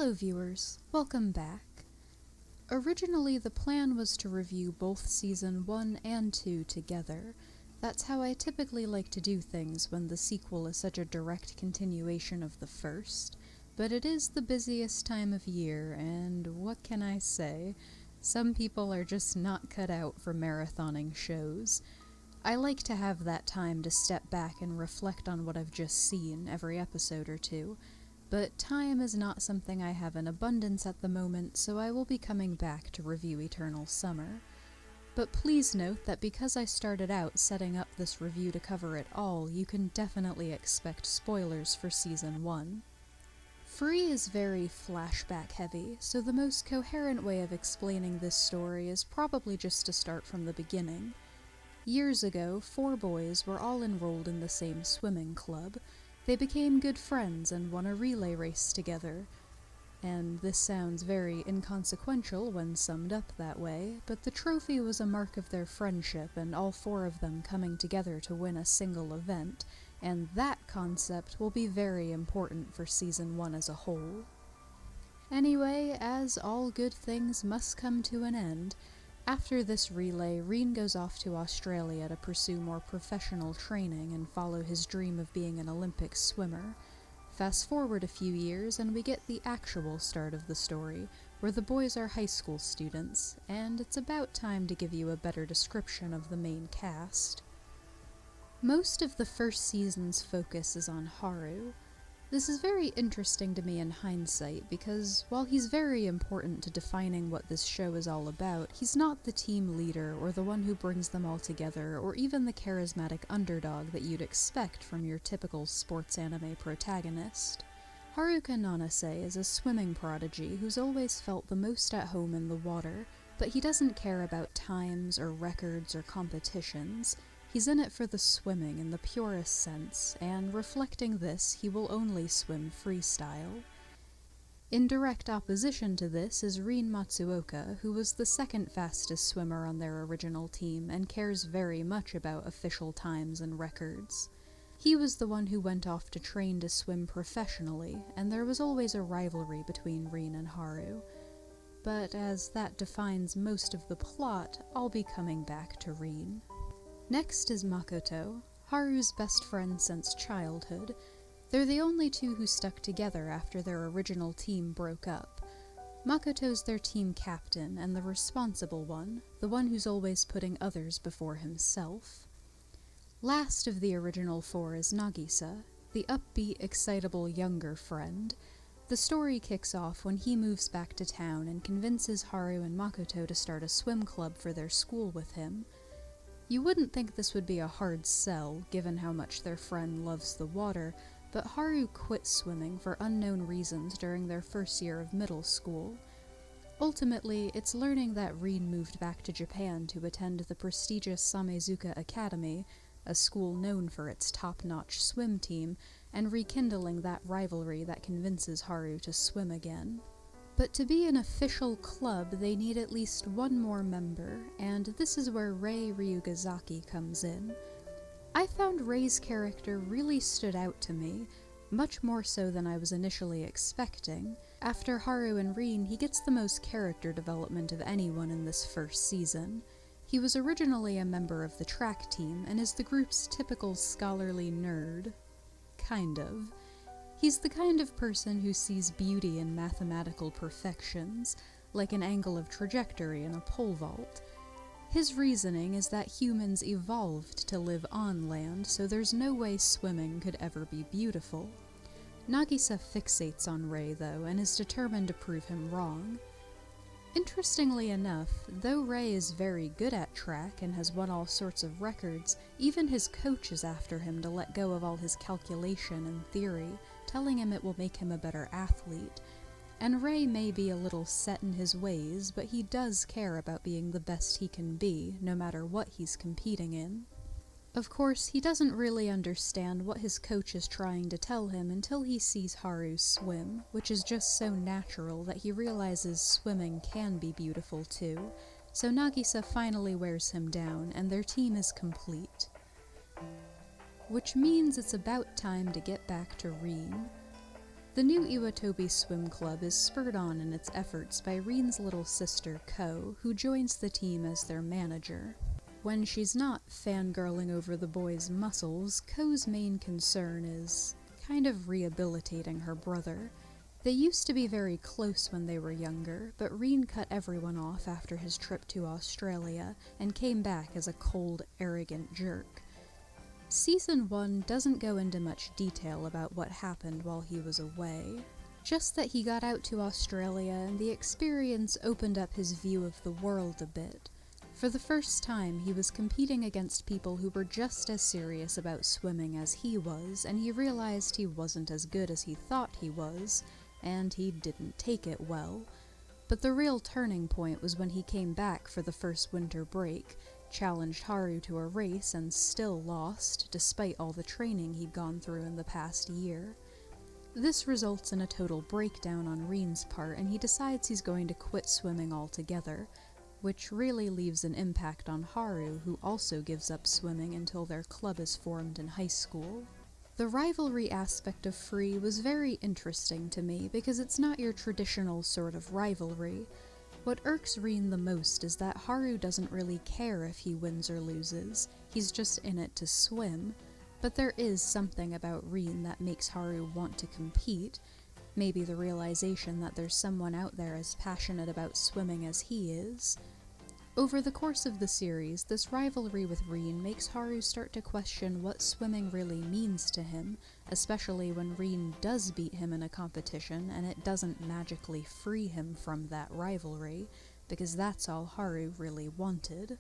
Hello viewers, welcome back. Originally the plan was to review both Season 1 and 2 together. That's how I typically like to do things when the sequel is such a direct continuation of the first. But it is the busiest time of year, and what can I say? Some people are just not cut out for marathoning shows. I like to have that time to step back and reflect on what I've just seen every episode or two. But time is not something I have in abundance at the moment, so I will be coming back to review Eternal Summer. But please note that because I started out setting up this review to cover it all, you can definitely expect spoilers for Season 1. Free is very flashback heavy, so the most coherent way of explaining this story is probably just to start from the beginning. Years ago, 4 boys were all enrolled in the same swimming club. They became good friends and won a relay race together. And this sounds very inconsequential when summed up that way, but the trophy was a mark of their friendship and all 4 of them coming together to win a single event, and that concept will be very important for Season 1 as a whole. Anyway, as all good things must come to an end, after this relay, Reen goes off to Australia to pursue more professional training and follow his dream of being an Olympic swimmer. Fast forward a few years and we get the actual start of the story, where the boys are high school students, and it's about time to give you a better description of the main cast. Most of the first season's focus is on Haru. This is very interesting to me in hindsight, because while he's very important to defining what this show is all about, he's not the team leader or the one who brings them all together, or even the charismatic underdog that you'd expect from your typical sports anime protagonist. Haruka Nanase is a swimming prodigy who's always felt the most at home in the water, but he doesn't care about times or records or competitions. He's in it for the swimming in the purest sense, and reflecting this, he will only swim freestyle. In direct opposition to this is Rin Matsuoka, who was the second fastest swimmer on their original team and cares very much about official times and records. He was the one who went off to train to swim professionally, and there was always a rivalry between Rin and Haru. But as that defines most of the plot, I'll be coming back to Rin. Next is Makoto, Haru's best friend since childhood. They're the only 2 who stuck together after their original team broke up. Makoto's their team captain and the responsible one, the one who's always putting others before himself. Last of the original 4 is Nagisa, the upbeat, excitable younger friend. The story kicks off when he moves back to town and convinces Haru and Makoto to start a swim club for their school with him. You wouldn't think this would be a hard sell, given how much their friend loves the water, but Haru quit swimming for unknown reasons during their first year of middle school. Ultimately, it's learning that Rin moved back to Japan to attend the prestigious Samezuka Academy, a school known for its top-notch swim team, and rekindling that rivalry that convinces Haru to swim again. But to be an official club, they need at least 1 more member, and this is where Rei Ryugazaki comes in. I found Rei's character really stood out to me, much more so than I was initially expecting. After Haru and Rin, he gets the most character development of anyone in this first season. He was originally a member of the track team, and is the group's typical scholarly nerd. Kind of. He's the kind of person who sees beauty in mathematical perfections, like an angle of trajectory in a pole vault. His reasoning is that humans evolved to live on land, so there's no way swimming could ever be beautiful. Nagisa fixates on Rei, though, and is determined to prove him wrong. Interestingly enough, though Rei is very good at track and has won all sorts of records, even his coach is after him to let go of all his calculation and theory, telling him it will make him a better athlete. And Rei may be a little set in his ways, but he does care about being the best he can be, no matter what he's competing in. Of course, he doesn't really understand what his coach is trying to tell him until he sees Haru swim, which is just so natural that he realizes swimming can be beautiful too, so Nagisa finally wears him down and their team is complete. Which means it's about time to get back to Rin. The new Iwatobi Swim Club is spurred on in its efforts by Reen's little sister, Ko, who joins the team as their manager. When she's not fangirling over the boys' muscles, Ko's main concern is kind of rehabilitating her brother. They used to be very close when they were younger, but Reen cut everyone off after his trip to Australia and came back as a cold, arrogant jerk. Season 1 doesn't go into much detail about what happened while he was away, just that he got out to Australia and the experience opened up his view of the world a bit. For the first time, he was competing against people who were just as serious about swimming as he was, and he realized he wasn't as good as he thought he was, and he didn't take it well. But the real turning point was when he came back for the first winter break, challenged Haru to a race and still lost, despite all the training he'd gone through in the past year. This results in a total breakdown on Reen's part, and he decides he's going to quit swimming altogether, which really leaves an impact on Haru, who also gives up swimming until their club is formed in high school. The rivalry aspect of Free was very interesting to me because it's not your traditional sort of rivalry. What irks Reen the most is that Haru doesn't really care if he wins or loses, he's just in it to swim, but there is something about Reen that makes Haru want to compete. Maybe the realization that there's someone out there as passionate about swimming as he is. Over the course of the series, this rivalry with Reen makes Haru start to question what swimming really means to him, especially when Reen does beat him in a competition and it doesn't magically free him from that rivalry, because that's all Haru really wanted.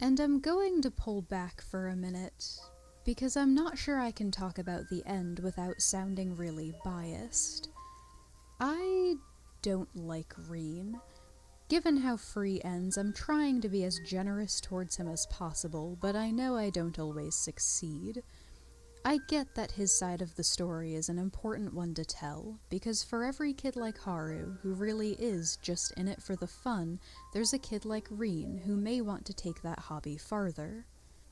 And I'm going to pull back for a minute, because I'm not sure I can talk about the end without sounding really biased. I don't like Reen. Given how Free ends, I'm trying to be as generous towards him as possible, but I know I don't always succeed. I get that his side of the story is an important one to tell, because for every kid like Haru, who really is just in it for the fun, there's a kid like Reen who may want to take that hobby farther.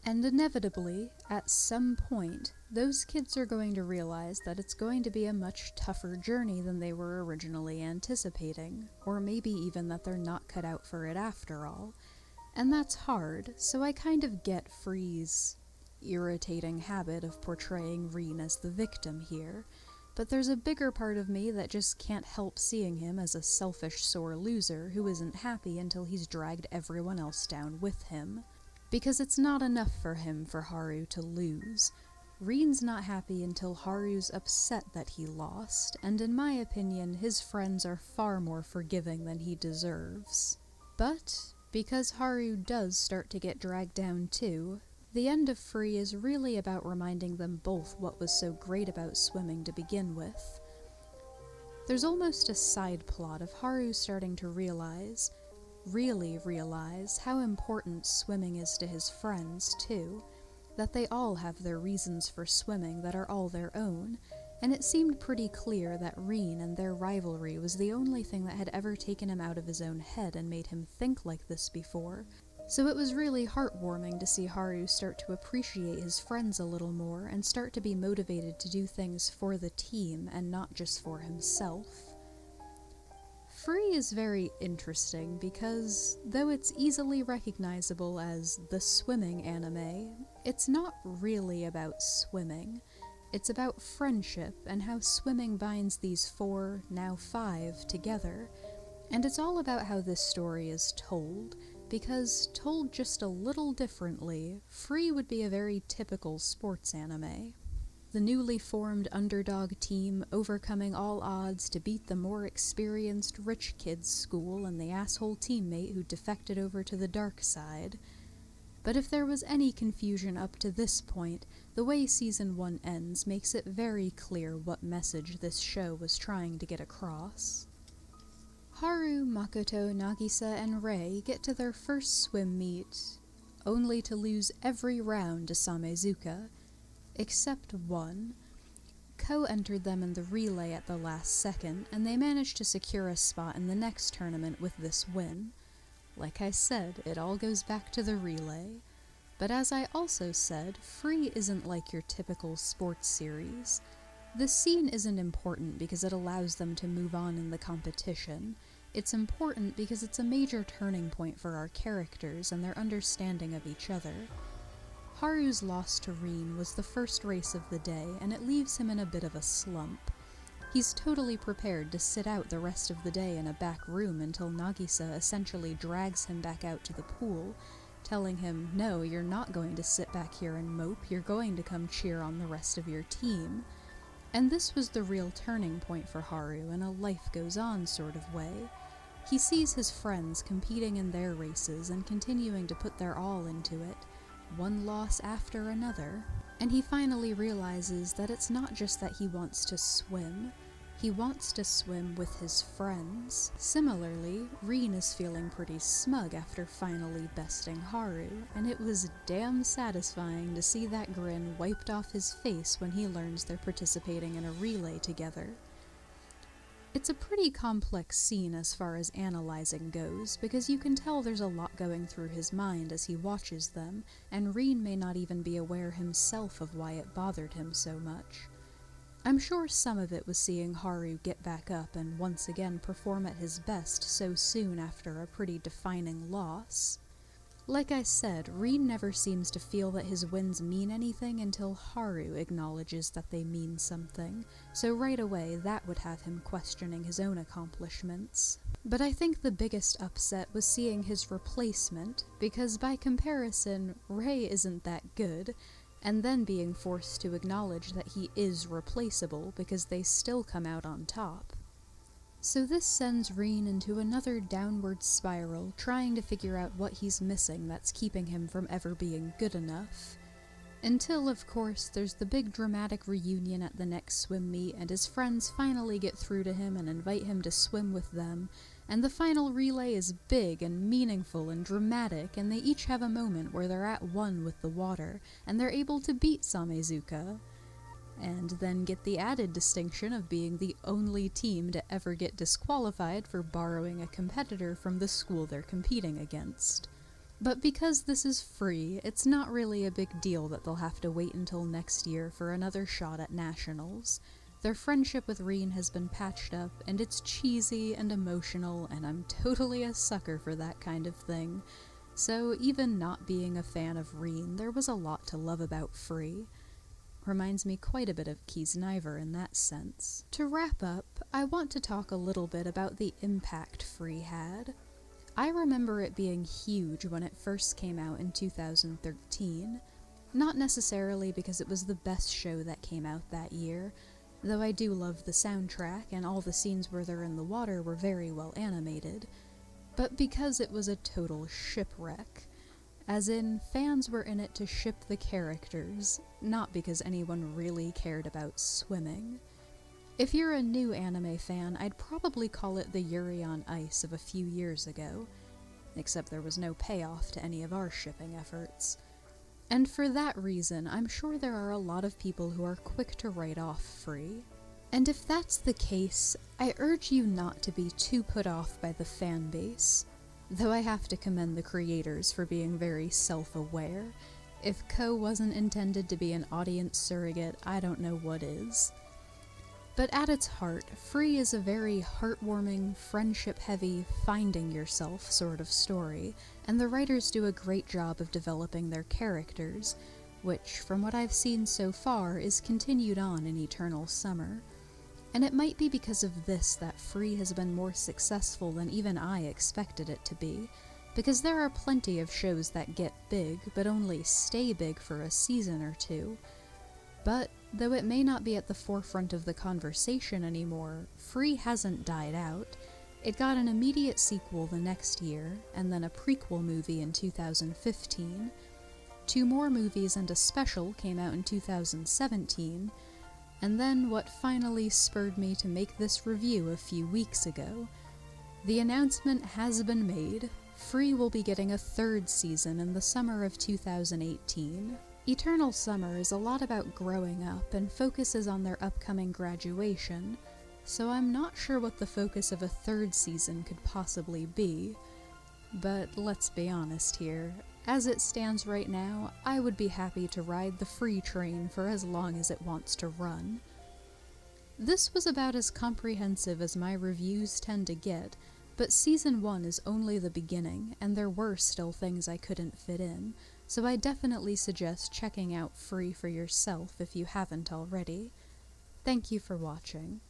And inevitably, at some point, those kids are going to realize that it's going to be a much tougher journey than they were originally anticipating, or maybe even that they're not cut out for it after all. And that's hard, so I kind of get Free's irritating habit of portraying Reen as the victim here, but there's a bigger part of me that just can't help seeing him as a selfish, sore loser who isn't happy until he's dragged everyone else down with him. Because it's not enough for him for Haru to lose. Reen's not happy until Haru's upset that he lost, and in my opinion, his friends are far more forgiving than he deserves. But, because Haru does start to get dragged down too, the end of Free is really about reminding them both what was so great about swimming to begin with. There's almost a side plot of Haru starting to really realize how important swimming is to his friends, too, that they all have their reasons for swimming that are all their own, and it seemed pretty clear that Reen and their rivalry was the only thing that had ever taken him out of his own head and made him think like this before, so it was really heartwarming to see Haru start to appreciate his friends a little more and start to be motivated to do things for the team and not just for himself. Free is very interesting because, though it's easily recognizable as the swimming anime, it's not really about swimming. It's about friendship and how swimming binds these 4, now 5, together. And it's all about how this story is told, because told just a little differently, Free would be a very typical sports anime. The newly formed underdog team overcoming all odds to beat the more experienced rich kids' school and the asshole teammate who defected over to the dark side. But if there was any confusion up to this point, the way Season 1 ends makes it very clear what message this show was trying to get across. Haru, Makoto, Nagisa, and Rei get to their first swim meet, only to lose every round to Samezuka, except one. Ko entered them in the relay at the last second, and they managed to secure a spot in the next tournament with this win. Like I said, it all goes back to the relay. But as I also said, Free isn't like your typical sports series. This scene isn't important because it allows them to move on in the competition. It's important because it's a major turning point for our characters and their understanding of each other. Haru's loss to Rin was the first race of the day, and it leaves him in a bit of a slump. He's totally prepared to sit out the rest of the day in a back room until Nagisa essentially drags him back out to the pool, telling him, no, you're not going to sit back here and mope, you're going to come cheer on the rest of your team. And this was the real turning point for Haru in a life goes on sort of way. He sees his friends competing in their races and continuing to put their all into it, one loss after another, and he finally realizes that it's not just that he wants to swim. He wants to swim with his friends. Similarly, Rin is feeling pretty smug after finally besting Haru, and it was damn satisfying to see that grin wiped off his face when he learns they're participating in a relay together. It's a pretty complex scene as far as analyzing goes, because you can tell there's a lot going through his mind as he watches them, and Rin may not even be aware himself of why it bothered him so much. I'm sure some of it was seeing Haru get back up and once again perform at his best so soon after a pretty defining loss. Like I said, Rin never seems to feel that his wins mean anything until Haru acknowledges that they mean something, so right away that would have him questioning his own accomplishments. But I think the biggest upset was seeing his replacement, because by comparison, Rei isn't that good, and then being forced to acknowledge that he is replaceable because they still come out on top. So this sends Rin into another downward spiral, trying to figure out what he's missing that's keeping him from ever being good enough. Until, of course, there's the big dramatic reunion at the next swim meet, and his friends finally get through to him and invite him to swim with them, and the final relay is big and meaningful and dramatic, and they each have a moment where they're at one with the water, and they're able to beat Samezuka, and then get the added distinction of being the only team to ever get disqualified for borrowing a competitor from the school they're competing against. But because this is free, it's not really a big deal that they'll have to wait until next year for another shot at nationals. Their friendship with Rin has been patched up, and it's cheesy and emotional, and I'm totally a sucker for that kind of thing. So even not being a fan of Rin, there was a lot to love about Free. Reminds me quite a bit of Kisniver in that sense. To wrap up, I want to talk a little bit about the impact Free had. I remember it being huge when it first came out in 2013. Not necessarily because it was the best show that came out that year, though I do love the soundtrack and all the scenes where they're in the water were very well animated, but because it was a total shipwreck. As in, fans were in it to ship the characters, not because anyone really cared about swimming. If you're a new anime fan, I'd probably call it the Yuri on Ice of a few years ago, except there was no payoff to any of our shipping efforts. And for that reason, I'm sure there are a lot of people who are quick to write off Free. And if that's the case, I urge you not to be too put off by the fan base. Though I have to commend the creators for being very self-aware. If Ko wasn't intended to be an audience surrogate, I don't know what is. But at its heart, Free is a very heartwarming, friendship-heavy, finding yourself sort of story, and the writers do a great job of developing their characters, which, from what I've seen so far, is continued on in Eternal Summer. And it might be because of this that Free has been more successful than even I expected it to be, because there are plenty of shows that get big, but only stay big for a season or two. But, though it may not be at the forefront of the conversation anymore, Free hasn't died out. It got an immediate sequel the next year, and then a prequel movie in 2015. 2 more movies and a special came out in 2017, and then what finally spurred me to make this review a few weeks ago. The announcement has been made. Free will be getting a 3rd season in the summer of 2018. Eternal Summer is a lot about growing up and focuses on their upcoming graduation, so I'm not sure what the focus of a 3rd season could possibly be. But let's be honest here. As it stands right now, I would be happy to ride the Free train for as long as it wants to run. This was about as comprehensive as my reviews tend to get, but Season 1 is only the beginning, and there were still things I couldn't fit in, so I definitely suggest checking out Free for yourself if you haven't already. Thank you for watching.